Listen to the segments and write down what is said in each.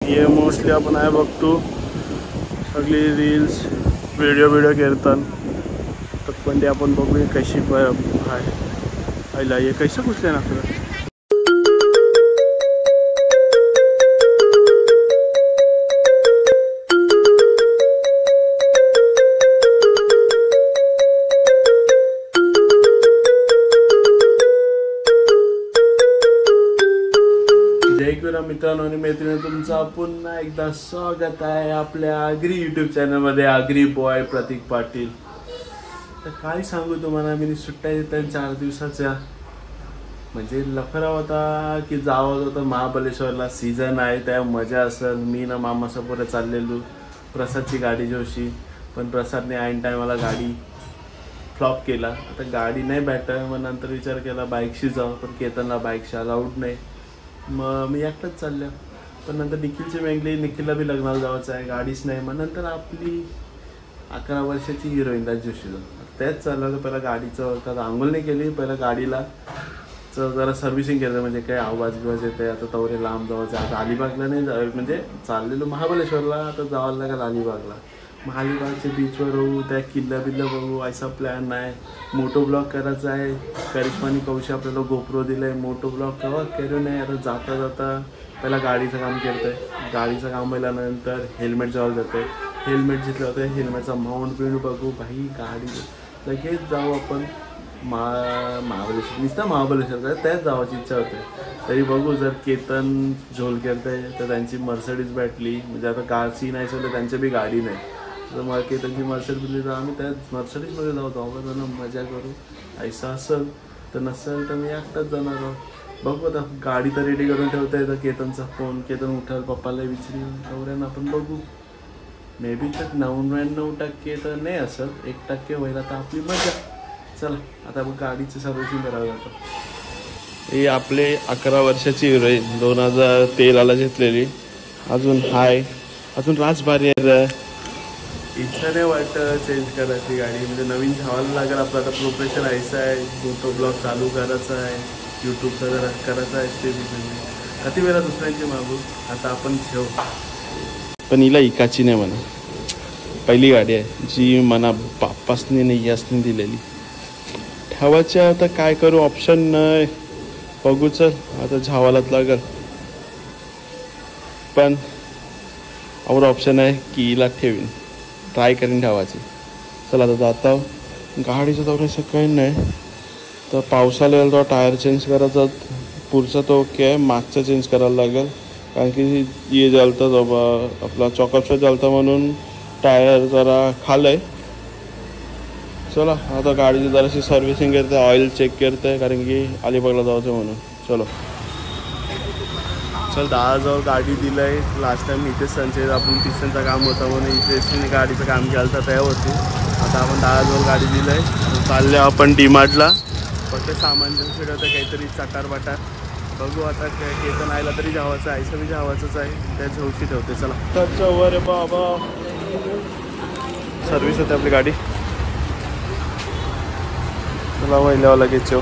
हे मोस्टली आपण आहे बघतो सगळी रील्स व्हिडिओ करतात तर पण ते आपण बघूया कशी आहे आईला हे कसं घुसले ना आपल्याला. मित्रांनो आणि मैत्रिणी तुमचा पुन्हा एकदा स्वागत आहे आपल्या आगरी यूट्यूब चॅनलमध्ये. आगरी बॉय प्रतीक पाटील. तर काय सांगू तुम्हाला, मी सुट्ट्या येतात 4 दिवसाच्या. म्हणजे लफरा होता की जावं होतं महाबळेश्वरला. सीझन आहे त्या मजा असेल. मी ना मामासोबत चाललेलो प्रसादची गाडी जोशी, पण प्रसादने ऐन टायमाला गाडी फ्लॉप केला. आता गाडी नाही भेटत, मग नंतर विचार केला बाईकशी जाऊ, पण केतनला बाईकशी अलाउड नाही. मग मी एकटाच चालल्या. पण नंतर निखिलची मेंगली, निखिलला बी लग्नाला जायचं आहे, गाडीच नाही. मग नंतर आपली 11 वर्षाची हिरोईन जोशी त्याच चाललं. तर पहिला गाडीचं का आंघोळ नाही केली, पहिला गाडीला जरा सर्व्हिसिंग केलं. म्हणजे काय आवाज बिवाज येते. आता तवरे लांब जायचं. आता अलिबागला नाही म्हणजे चाललेलो महाबळेश्वरला, आता जावं लागेल अलिबागला. मग अलिबागच्या बीचवर होऊ, त्या किल्ला बिल्ला बघू, असा प्लॅन नाही. मोटो ब्लॉग करायचा आहे. करिश्मानी कौशी आपल्याला गोप्रो दिलाय. मोटो ब्लॉग केव्हा करू नाही. आता जाता जाता पहिला गाडीचं काम करतोय. गाडीचं काम पहिल्यानंतर हेल्मेट जवळ जातोय. हेल्मेट घेतलं होतं, हेल्मेटचा माउंट बिंड बघू. भाई गाडी लगेच जाऊ आपण महाबळेश्वर. नुसतं महाबळेश्वर त्याच जावाची इच्छा होते. तरी बघू जर केतन झोल करताय तर त्यांची मर्सडीज भेटली. म्हणजे आता कारची नाही तर त्यांची बी गाडी नाही. तर मग केतनची मर्सडीज तर आम्ही त्या मर्सडीजमध्ये जाऊ. दोघं मजा करू. ऐसा असेल तर नसेल तर मी एकटाच जाणार आहोत. बघू आता गाडी तर रेडी करून ठेवता येतं. केतनचा फोन, केतन उठल, पप्पाला विचारून नवऱ्यांना आपण बघू. मे बी तर 99% तर नाही असेल, 1% व्हायला तर आपली मजा. चला आता आपण गाडीचं सर्व्हिसिंग करावं जातं. ही आपले 11 वर्षाची हिरोईन 2013ला घेतलेली. अजून हाय, अजून राजभारी आहे. इच्छा नाही वाटतं चेंज करायची गाडी. म्हणजे नवीन घ्यावायला लागेल. आपलं आता प्रोफेशन यायचं आहे, मोटो ब्लॉग चालू करायचा आहे, यूट्यूबचा जरा करायचा आहे. ते किती वेळा दुसऱ्यांची मागू. आता आपण ठेव. पण हिला इकाची नाही म्हणा. पहिली गाडी आहे जी मना बाप्पासनी नाही यासनी दिलेली. ठेवायची आता काय करू, ऑप्शन नाही. बघू चल आता झावालाच लागल. पण और ऑप्शन आहे की हिला ठेवीन, ट्राय करीन ठेवायची. चला आता जाता. गाडीचं दौऱ्याचं काही नाही. तर पावसाला येईल तो टायर चेंज करायचा. पुढचा तो ओके आहे, मागचा चेंज करायला लागेल. कारण की ये चालतं बाबा आपला चॉकअपचा चालतं म्हणून टायर जरा खालं आहे. चला आता गाडीची जराशी सर्व्हिसिंग करते, ऑइल चेक करते, कारण की अलिबागला जायचं म्हणून. चलो चल 10,000 गाडी दिलं आहे. लास्ट टाइम इथे संचय आपण पिस्टनचं काम होतं म्हणून इथे गाडीचं काम केलं तर त्या होती. आता आपण 10,000 गाडी दिलं आहे. चालले आपण डीमार्टला. फक्त सामान जर फिरवतं काहीतरी चटार बटार. बघू आता केतन आयला तरी जावायचं आहे, सगळी जावायचंच आहे. त्याच हौशी ठेवते. चला त्याच्यावर बाबा सर्व्हिस होते आपली गाडी. चला वहिल्यावर लगेच येऊ.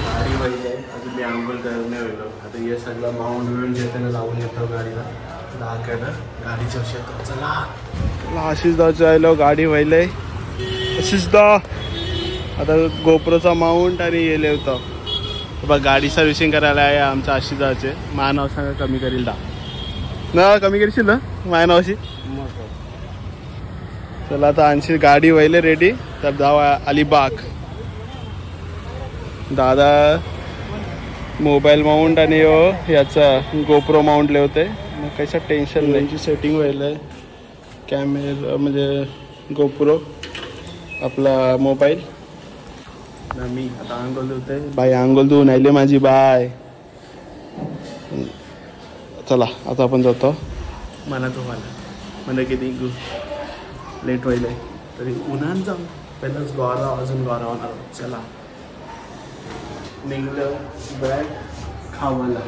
गाडी वहिली आहे. अजून मी आंघोळ करायला नाही वेगळं. आता हे सगळं माउंट बिऊंट घेताना लावून येतो गाडीला. दाखवलं गाडीच्या शेतात. चला आशिष दाची आयलो गाडी वहिली आहे. आशिष दा आता गोप्रोचा माउंट आणि हे लिवतो. बघ गाडी सर्व्हिसिंग करायला आहे आमच्या आशिष दाचे. माझं नाव सांगा कमी करील दा ना, कमी करशील ना माझ्या नावाशी. चला आता आणशी गाडी वहिले रेडी. तर जाऊ अलिबाग. दादा मोबाईल माउंट आणि याचा गोप्रो माउंट लिवते. मग कशा टेन्शन नाही. सेटिंग व्हायला आहे. कॅमेरा म्हणजे गोप्रो आपला मोबाईल. मी आता आंघोळ धुते. बाय आंघोळ धुवून आले माझी बाय. चला आता आपण जातो. मला तुम्हाला म्हणजे किती लेट व्हायला आहे तरी उन्हान जाऊ. पहिलाच गोरा अजून गोरा होणार. चला निघलं बॅग खावायला.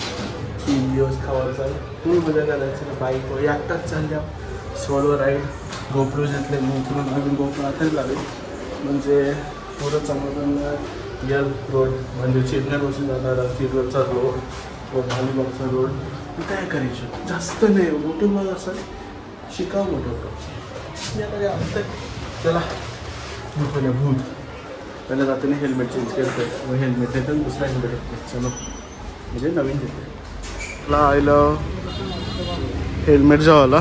3 दिवस खावायचा आहे. फुल मजा करायचं. बाईकवर एकटाच चालल्या. Solo ride. गोप्रो घेतले. गोप्रो आताच लागेल म्हणजे थोडं चांगलं. यल रोड म्हणजे चिरण्या रोडशी जाणारा चिरवरचा रोड, अलिबागचा रोड काय करायचं जास्त नाही मोठं मग असं शिकाव मोठं चला पहिले भूत पहिल्या जाताना हेल्मेट चेंज करतो हेल्मेट येतं दुसरा हेल्मेट येतो चलो म्हणजे नवीन घेतो मला आयलं हेल्मेट जावाला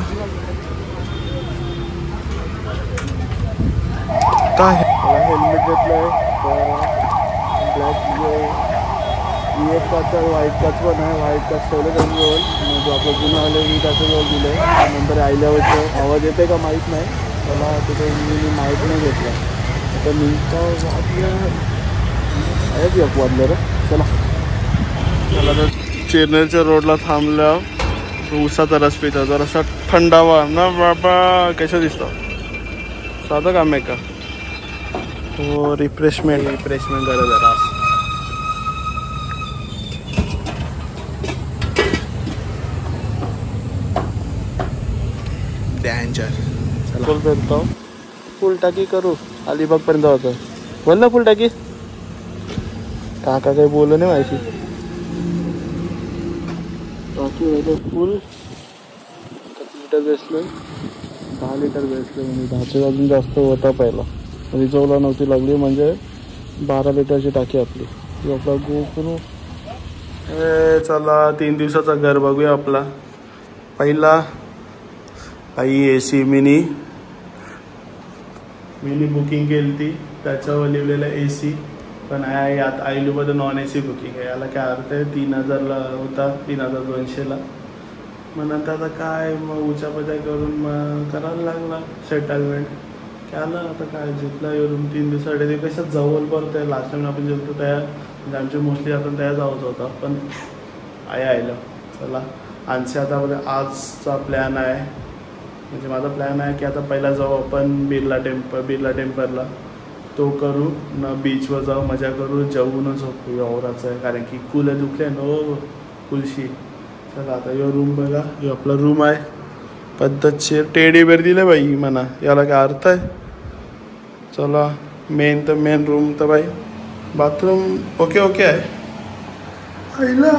काय हेल्मेट घेतलं ब्लॅक एक काच व्हाईट काच पण आहे व्हाईट काच ठेवलं त्याच्याजवळ जो आपलं जुनं आलं मी त्याच्याजवळ दिलं आहे नंतर आयल्यावरचं आवाज येते का माहीत नाही त्याला तिथे मी माहीत नाही घेतलं आता मिनटं आहेत एक वाजलं रे चला चला तर चेन्नईच्या रोडला थांबल्या उसाचा रस पिता जरासा थंडावा ना बाबा कसं दिसतं साधं काम आहे का हो रिफ्रेशमेंट करा जरा डेंजर चला बोलतो फुल टाकी करू अलिबाग पर्यंत जायचं बोल ना फुल टाकी काका काही बोललं नाही माहिती टाकी फुल किती लिटर बेसलं 10 लिटर बेसलं म्हणजे 10च्या अजून जास्त होता पहिला रिझर्वला नव्हती लागली म्हणजे 12 लिटरची टाकी आपली ती आपला गो करू चला 3 दिवसाचा घर बघूया आपला पहिला आई AC मिनी बुकिंग केली ती त्याच्यावर लिहिलेलं AC पण यात आयलूमध्ये नॉन AC बुकिंग आहे याला काय अर्थ आहे 3000ला होता 3200ला मग नंतर आता काय मग उचापचा करून मग करायला लागला सेटलमेंट केलं आता काय जिथला येऊन 3 दिवसासाठी ते कशात जवळ पडतं आहे लास्ट टाइम आपण गेलो त्या म्हणजे आमची मोस्टली आता त्या जावंच होता पण आयलं चला आणखी आता म्हणजे आजचा प्लॅन आहे म्हणजे माझा प्लॅन आहे की आता पहिला जाऊ आपण बिर्ला टेम्पलला तो करू न बीचवर जाऊ मजा करू जेवूनच झोपू औराचं आहे कारण की कुल दुखले नो कुलशी चला आता यो रूम बघा यो आपला रूम आहे पद्धतशीर टेडी बेर दिले बाई म्हणा याला काय अर्थ आहे चला मेन रूम तर बाई बाथरूम ओके आहे आईला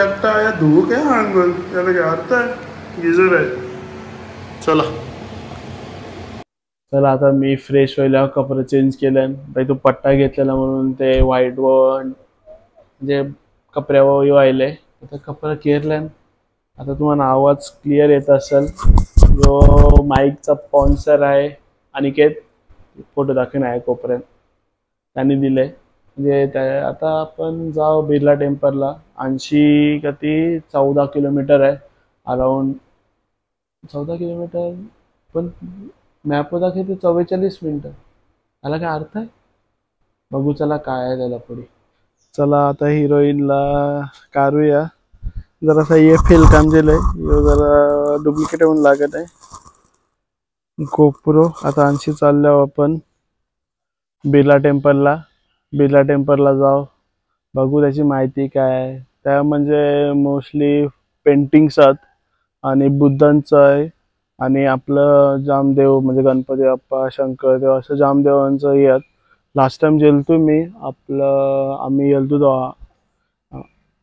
एकटा या धुवू काय अंगण याला काय अर्थ आहे गिझर आहे चला आता मी फ्रेश व्हायला कपडे चेंज केले बाई तो पट्टा घेतलेला म्हणून ते व्हाईट वर म्हणजे कपड्यावर वाहिले आता कपडे केरले आता तुम्हाला आवाज क्लिअर येत असेल जो माईकचा स्पॉन्सर आहे अनिकेत फोटो दाखवून आहे कोपऱ्यात त्यांनी दिले म्हणजे आता आपण जाऊ बिर्ला टेम्पलला 80 का ती 14 किलोमीटर आहे अराउंड 14 किलोमीटर पण मॅपवर दाखवते 44 मिनिटं त्याला काय अर्थ आहे बघू चला काय आहे त्याला पुढे चला आता हिरोईनला काढूया जरासा ये फेल काम दिलंय जरा डुप्लिकेट होऊन लागत आहे गोप्रो आता 80 चालल्यावर आपण बिर्ला टेम्पलला जाऊ बघू त्याची माहिती काय आहे त्या म्हणजे मोस्टली पेंटिंग्स आहेत आणि बुद्धांचं आहे आणि आपलं जामदेव म्हणजे गणपती बाप्पा शंकरदेव असं जामदेवांचं यात लास्ट टाइम गेलतो मी आम्ही गेलतो तेव्हा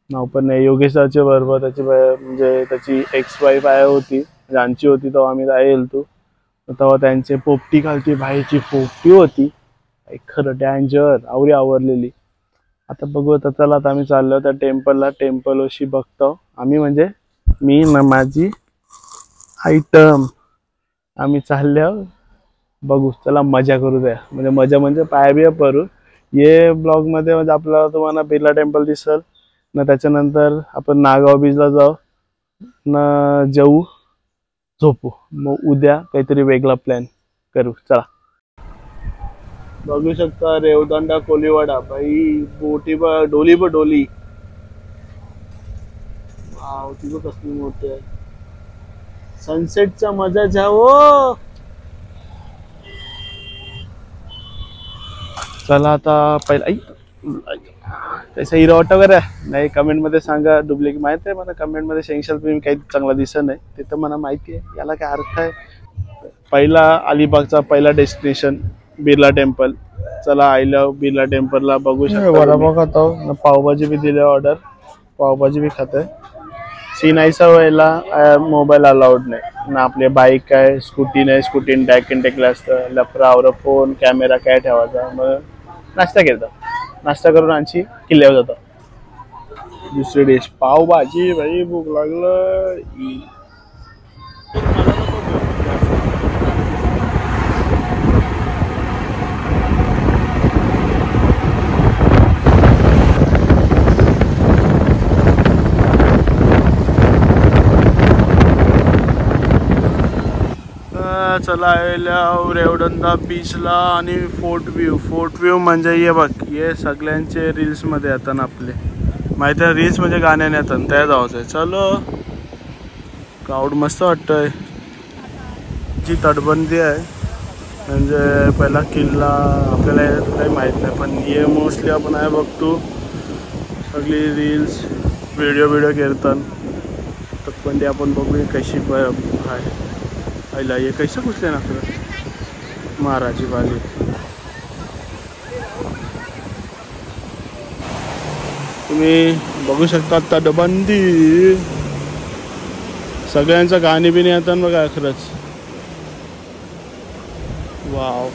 नाव पण नाही योगेशाचे बरोबर त्याची म्हणजे त्याची एक्स वाईफ आहे होती ज्यांची होती तेव्हा आम्ही गेलतो तेव्हा त्यांचे पोपटी खालती बाईची पोपटी होती खरं डेंजर आवरलेली आता बघू आता चला आता आम्ही चाललो त्या टेम्पलशी बघतो आम्ही म्हणजे मी ना माझी आयटम आम्ही चाललो बघू चला मजा करू द्या म्हणजे मजा पाय बिया पडू ये ब्लॉग मध्ये म्हणजे आपल्याला तुम्हाला बिर्ला टेम्पल दिसल ना त्याच्यानंतर आपण नागाव बीचला जाऊ ना जेवू झोपू मग उद्या काहीतरी वेगळा प्लॅन करू चला बघू शकता रेवदंडा कोलीवाडा बाई डोली वाव ती बघ कसली मोठी आहे सनसेटचा मजा घ्यावो चला आता पहिला त्याचा हिरो ऑटो वगैरे नाही कमेंट मध्ये सांगा डुप्लिकेट माहिती आहे मला कमेंट मध्ये शेंगशाल फिल्म काही चांगला दिसत नाही ते तर मला माहिती आहे याला काय अर्थ आहे पहिला अलिबागचा पहिला डेस्टिनेशन बिर्ला टेम्पल चला आय लव्ह बिर्ला टेम्पलला बघू शकता वडापाव खातो पावभाजी भी दिले ऑर्डर पावभाजी भी खाते सीन ऐसा व्हायला मोबाईल अलाउड नाही ना, आपले बाईक काय स्कूटी नाही, स्कूटीन डॅक इन टेकलं असतं, लफरावर फोन कॅमेरा काय ठेवायचा. मग नाश्ता केला, नाश्ता करून आणखी किल्ल्यावर जातो. दुसरी डिश पावभाजी. भाई भूक लागलं. चला रेवदंडा बीचला आणि फोर्ट व्ह्यू म्हणजे हे बघ, हे सगळ्यांचे रील्स मध्ये येतात आपले, माहिती आहे. रील्स म्हणजे गाण्याने येतात, त्या जायचं आहे. चलो क्राऊड मस्त वाटतंय. जी तटबंदी आहे म्हणजे पहिला किल्ला आपल्याला काही माहीत नाही, पण हे मोस्टली आपण आहे बघतो सगळी रील्स व्हिडिओ करतात. तटबंदी आपण बघूया कशी आहे. आईला हे कैसे घुसले ना आपलं महाराजी बाली. तुम्ही बघू शकता तटबंदी, सगळ्यांचं गाणी बिणी येतात बघा खरंच. वाव,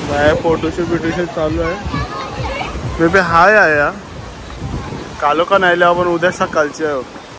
काय फोटोशूट चालू आहे. मे बी हाय आहे या कालो का नाही, आपण उद्या सकाळचे आहे.